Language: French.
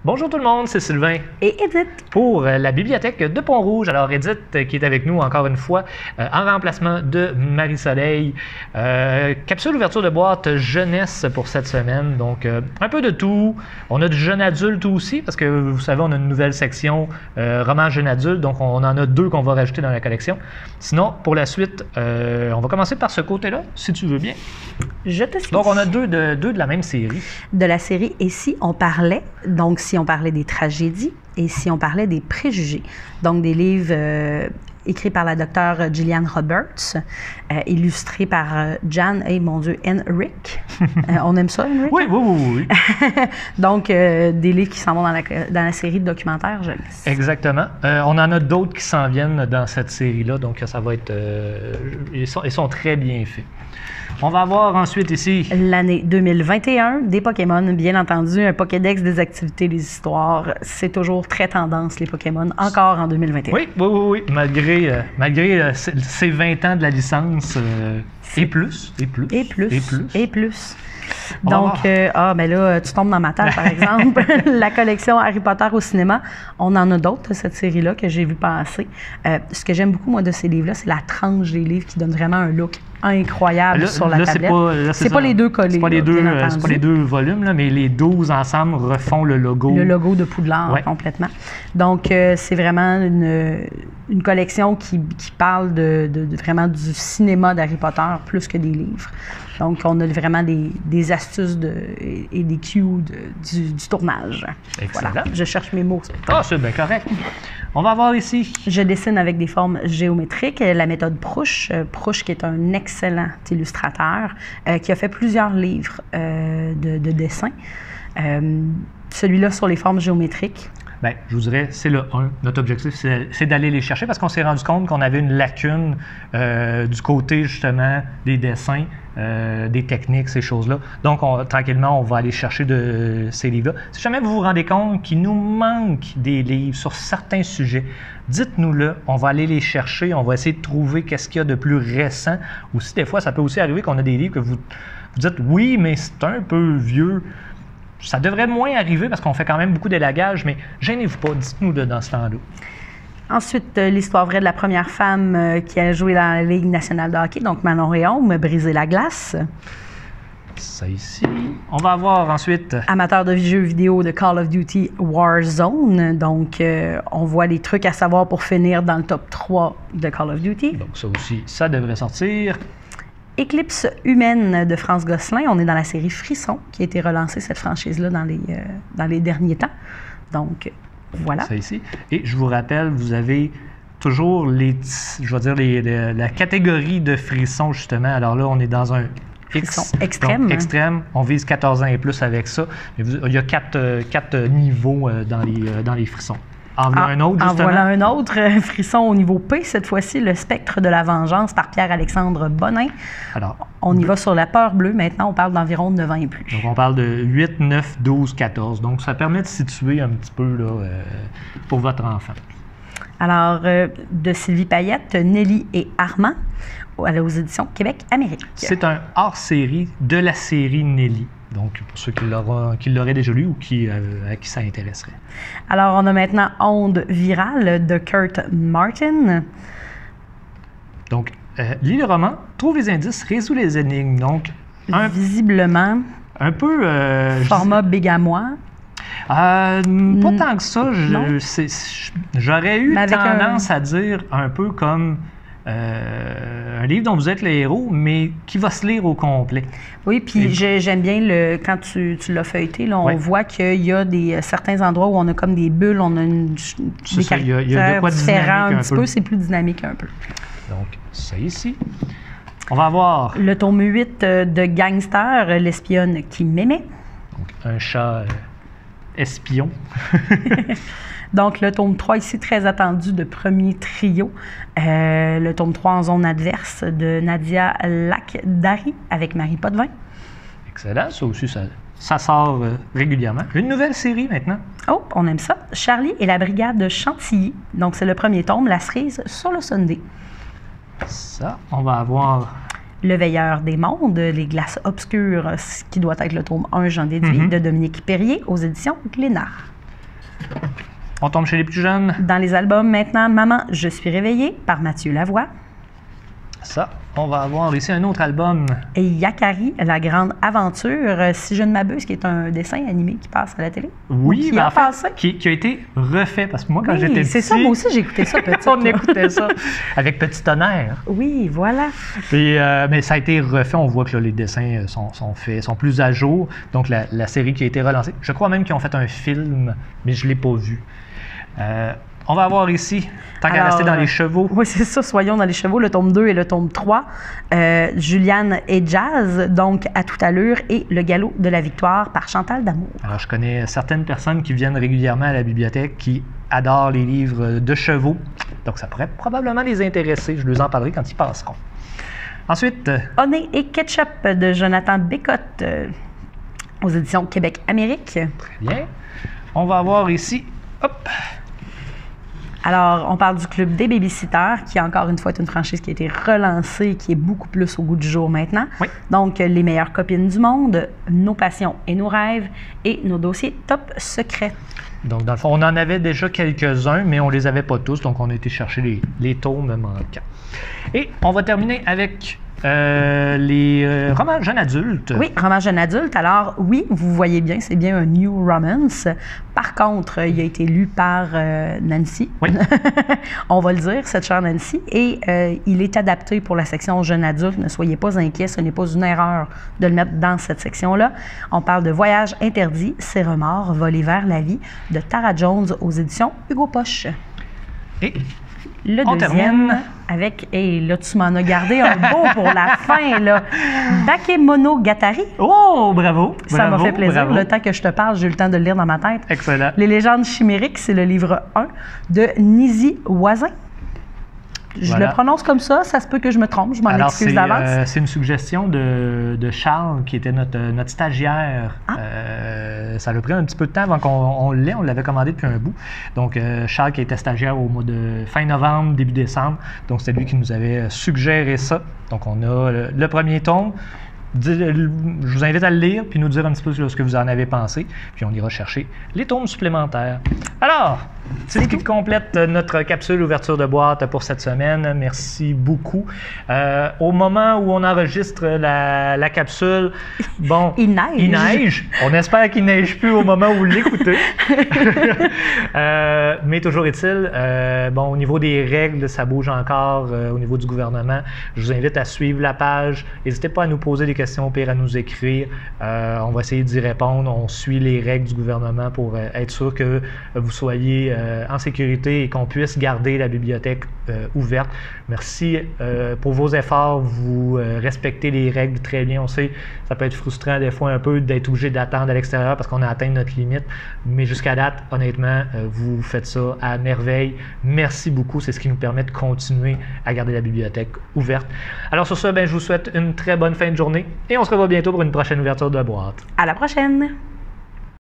Bonjour tout le monde, c'est Sylvain. Et Edith. Pour la bibliothèque de Pont-Rouge. Alors Edith qui est avec nous encore une fois en remplacement de Marie-Soleil. Capsule ouverture de boîte jeunesse pour cette semaine. Donc un peu de tout. On a du jeune adulte aussi parce que vous savez on a une nouvelle section roman jeune adulte. Donc on en a 2 qu'on va rajouter dans la collection. Sinon pour la suite, on va commencer par ce côté-là si tu veux bien. Je te suis. Donc on a deux de la même série. De la série Et si on parlait, donc si on parlait des tragédies et si on parlait des préjugés. Donc des livres écrits par la docteure Gillian Roberts, illustrés par Jan, mon Dieu, Henrik. On aime ça, Henrik? Oui. Donc des livres qui s'en vont dans la série de documentaires jeunesse. Exactement. On en a d'autres qui s'en viennent dans cette série-là, donc ça va être... ils sont très bien faits. On va avoir ensuite ici... L'année 2021, des Pokémon, bien entendu, un Pokédex des activités, des histoires. C'est toujours très tendance, les Pokémon, encore en 2021. Oui. Malgré ces 20 ans de la licence, et plus. Donc, mais là, tu tombes dans ma table, par exemple. La collection Harry Potter au cinéma, on en a d'autres, cette série-là, que j'ai vu passer. Ce que j'aime beaucoup, moi, de ces livres-là, c'est la tranche des livres qui donne vraiment un look incroyable sur la tablette. C'est pas les deux collés. C'est pas les deux volumes, là, mais les 12 ensemble refont le logo. Le logo de Poudlard, complètement. Donc, c'est vraiment une collection qui parle vraiment du cinéma d'Harry Potter plus que des livres. Donc, on a vraiment des astuces et des cues du tournage. Excellent. Voilà. Je cherche mes mots. C'est bien correct. On va voir ici. Je dessine avec des formes géométriques. La méthode Prouch. Prouch, qui est un excellent illustrateur, qui a fait plusieurs livres de dessin. Celui-là sur les formes géométriques. Bien, je vous dirais, c'est le 1. Notre objectif, c'est d'aller les chercher parce qu'on s'est rendu compte qu'on avait une lacune du côté, justement, des dessins, des techniques, ces choses-là. Donc, tranquillement, on va aller chercher de ces livres-là. Si jamais vous vous rendez compte qu'il nous manque des livres sur certains sujets, dites-nous-le. On va aller les chercher. On va essayer de trouver qu'est-ce qu'il y a de plus récent. Ou si des fois, ça peut aussi arriver qu'on a des livres que vous dites « Oui, mais c'est un peu vieux ». Ça devrait moins arriver parce qu'on fait quand même beaucoup d'élagage, mais gênez-vous pas, dites-nous-le dans ce temps-là. Ensuite, l'histoire vraie de la première femme qui a joué dans la Ligue nationale de hockey, donc Manon Rhéaume, Briser la glace. Ça ici. On va avoir ensuite... Amateur de jeux vidéo de Call of Duty Warzone. Donc, on voit les trucs à savoir pour finir dans le top 3 de Call of Duty. Donc ça aussi, ça devrait sortir. Éclipse humaine de France Gosselin. On est dans la série Frisson, qui a été relancée, cette franchise-là, dans les derniers temps. Donc, voilà. Ça ici. Et je vous rappelle, vous avez toujours la catégorie de frissons, justement. Alors là, on est dans un X. Extrême. Donc, extrême. On vise 14 ans et plus avec ça. Mais il y a 4 niveaux dans les frissons. En voilà un autre, justement. En voilà un autre, frisson au niveau P, cette fois-ci, Le spectre de la vengeance par Pierre-Alexandre Bonin. Alors, on y va sur la peur bleue. Maintenant, on parle d'environ 9 ans et plus. Donc, on parle de 8, 9, 12, 14. Donc, ça permet de situer un petit peu là, pour votre enfant. Alors, de Sylvie Payette, Nelly et Armand, aux éditions Québec-Amérique. C'est un hors-série de la série Nelly. Donc, pour ceux qui l'auraient déjà lu ou à qui ça intéresserait. Alors, on a maintenant Onde virale de Kurt Martin. Donc, lis le roman, trouve les indices, résout les énigmes. Donc, visiblement, un peu... format bégamois. Pas tant que ça. J'aurais eu tendance à dire un peu comme... un livre dont vous êtes le héros, mais qui va se lire au complet. Oui, puis j'aime bien quand tu l'as feuilleté, là, on voit qu'il y a certains endroits où on a comme des bulles, on a des caractères différents un petit peu. C'est plus dynamique un peu. Donc, ça ici. On va avoir... Le tome 8 de Gangster, l'espionne qui m'aimait. Donc, un chat espion. Donc, le tome 3 ici, très attendu, de Premier Trio. Le tome 3 en zone adverse de Nadia Lakdari avec Marie Potvin. Excellent. Ça aussi, ça sort régulièrement. Une nouvelle série maintenant. Oh, on aime ça. Charlie et la brigade de Chantilly. Donc, c'est le premier tome, La cerise sur le Sunday. Ça, on va avoir... Le veilleur des mondes, Les glaces obscures, qui doit être le tome 1, j'en déduis, de Dominique Perrier aux éditions Glénat. On tombe chez les plus jeunes. Dans les albums maintenant, Maman, je suis réveillée par Mathieu Lavoie. Ça, on va avoir ici un autre album. Et Yakari, la grande aventure, si je ne m'abuse, qui est un dessin animé qui passe à la télé. Oui, qui a passé. Qui a été refait. Parce que moi, quand Oui, j'étais petit... c'est ça, moi aussi, j'ai écouté ça petit. on écoutait ça avec Petit Tonnerre. Oui, voilà. Et, mais ça a été refait. On voit que là, les dessins sont plus à jour. Donc, la série qui a été relancée. Je crois même qu'ils ont fait un film, mais je ne l'ai pas vu. On va avoir ici, tant qu'à rester dans les chevaux. Oui, c'est ça, soyons dans les chevaux, le tome 2 et le tome 3. Juliane et Jazz, donc à toute allure, et Le galop de la victoire par Chantal D'Amour. Alors, je connais certaines personnes qui viennent régulièrement à la bibliothèque qui adorent les livres de chevaux. Donc, ça pourrait probablement les intéresser. Je leur en parlerai quand ils passeront. Ensuite... Honey et ketchup de Jonathan Bécotte aux éditions Québec-Amérique. Très bien. On va avoir ici... Hop! Alors, on parle du Club des babysitters, qui encore une fois est une franchise qui a été relancée, qui est beaucoup plus au goût du jour maintenant. Oui. Donc, les meilleures copines du monde, nos passions et nos rêves, et nos dossiers top secrets. Donc, dans le fond, on en avait déjà quelques-uns, mais on ne les avait pas tous, donc on a été chercher les tomes manquants. Et on va terminer avec les romans jeunes adultes. Oui, romans jeunes adultes. Alors, oui, vous voyez bien, c'est bien un new romance. Par contre, il a été lu par Nancy. Oui. On va le dire, cette chère Nancy. Et il est adapté pour la section jeunes adultes. Ne soyez pas inquiets, ce n'est pas une erreur de le mettre dans cette section-là. On parle de Voyage interdit, ses remords, voler vers la vie, de Tara Jones aux éditions Hugo Poche. Et le on deuxième termine avec, et là tu m'en as gardé un beau pour la fin, là. Bakemonogatari. Oh, bravo! Ça m'a bravo, fait plaisir. bravo. Le temps que je te parle, j'ai eu le temps de le lire dans ma tête. Excellent. Les légendes chimériques, c'est le livre 1 de Nizi Voisin. Je Voilà. le prononce comme ça se peut que je me trompe, je m'en Alors, excuse d'avance. c'est une suggestion de Charles, qui était notre stagiaire. Ça a pris un petit peu de temps avant qu'on l'ait. On l'avait commandé depuis un bout. Donc, Charles, qui était stagiaire au mois de fin novembre, début décembre. Donc, c'est lui qui nous avait suggéré ça. Donc, on a le premier tome. Je vous invite à le lire puis nous dire un petit peu ce que vous en avez pensé. Puis on ira chercher les tomes supplémentaires. Alors, c'est ce qui complète notre capsule ouverture de boîte pour cette semaine. Merci beaucoup. Au moment où on enregistre la capsule, bon, Il neige. Il neige. On espère qu'il ne neige plus au moment où vous l'écoutez. Mais toujours est-il, bon, au niveau des règles, ça bouge encore au niveau du gouvernement. Je vous invite à suivre la page. N'hésitez pas à nous poser des questions, au pire à nous écrire. On va essayer d'y répondre. On suit les règles du gouvernement pour être sûr que vous soyez en sécurité et qu'on puisse garder la bibliothèque ouverte. Merci pour vos efforts. Vous respectez les règles très bien. On sait ça peut être frustrant des fois un peu d'être obligé d'attendre à l'extérieur parce qu'on a atteint notre limite. Mais jusqu'à date, honnêtement, vous faites ça à merveille. Merci beaucoup. C'est ce qui nous permet de continuer à garder la bibliothèque ouverte. Alors sur ce, je vous souhaite une très bonne fin de journée et on se revoit bientôt pour une prochaine ouverture de boîte. À la prochaine!